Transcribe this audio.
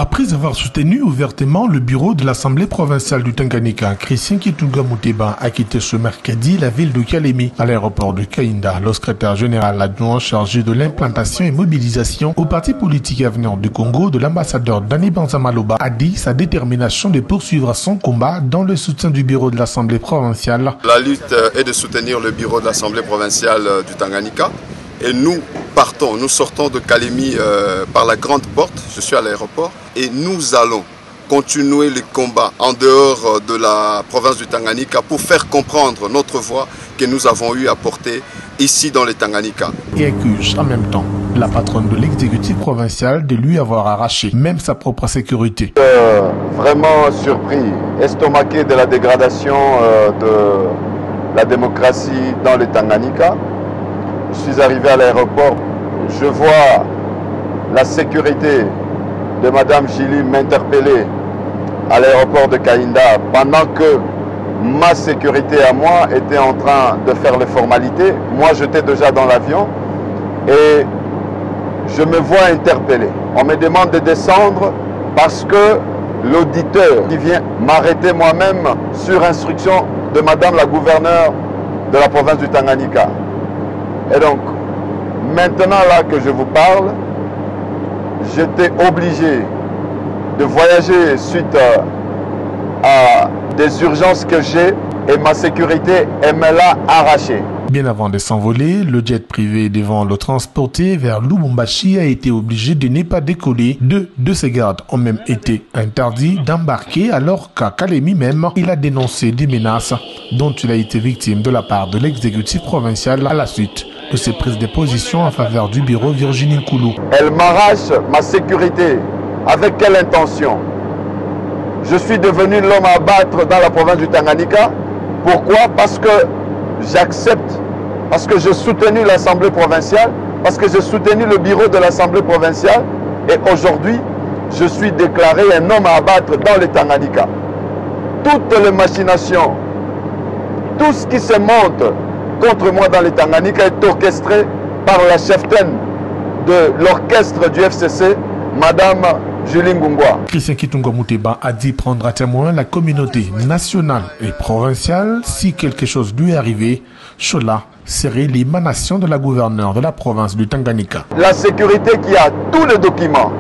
Après avoir soutenu ouvertement le bureau de l'Assemblée provinciale du Tanganyika, Christian Kitunga Muteba a quitté ce mercredi la ville de Kalemi à l'aéroport de Kainda. Le secrétaire général adjoint chargé de l'implantation et mobilisation au parti politique Avenir du Congo de l'ambassadeur Dani Banzamaloba a dit sa détermination de poursuivre son combat dans le soutien du bureau de l'Assemblée provinciale. La lutte est de soutenir le bureau de l'Assemblée provinciale du Tanganyika et nous sortons de Kalemi par la grande porte, je suis à l'aéroport, et nous allons continuer le combat en dehors de la province du Tanganyika pour faire comprendre notre voix que nous avons eu à porter ici dans le Tanganyika. Et accuse en même temps la patronne de l'exécutif provincial de lui avoir arraché même sa propre sécurité. Vraiment surpris, estomaqué de la dégradation de la démocratie dans le Tanganyika. Je suis arrivé à l'aéroport, je vois la sécurité de Madame Gili m'interpeller à l'aéroport de Kainda pendant que ma sécurité à moi était en train de faire les formalités. Moi, j'étais déjà dans l'avion et je me vois interpellé. On me demande de descendre parce que l'auditeur qui vient m'arrêter moi-même sur instruction de Madame la gouverneure de la province du Tanganyika. Et donc, maintenant là que je vous parle, j'étais obligé de voyager suite à des urgences que j'ai et ma sécurité me l'a arraché. Bien avant de s'envoler, le jet privé devant le transporter vers Lubumbashi a été obligé de ne pas décoller. Deux de ses gardes ont même été interdits d'embarquer alors qu'à Kalemi même, il a dénoncé des menaces dont il a été victime de la part de l'exécutif provincial à la suite de ses prises de position en faveur du bureau Virginie Nkoulou. Elle m'arrache ma sécurité. Avec quelle intention? Je suis devenu l'homme à battre dans la province du Tanganyika. Pourquoi? Parce que j'accepte, parce que j'ai soutenu l'Assemblée provinciale, parce que j'ai soutenu le bureau de l'Assemblée provinciale et aujourd'hui, je suis déclaré un homme à abattre dans le Tanganyika. Toutes les machinations, tout ce qui se monte contre moi dans le Tanganyika est orchestré par la cheftaine de l'orchestre du FCC, Madame Julie Ngungwa. Christian Kitunga Muteba a dit prendre à témoin la communauté nationale et provinciale si quelque chose lui est arrivé. Cela serait l'émanation de la gouverneure de la province du Tanganyika. La sécurité qui a tous les documents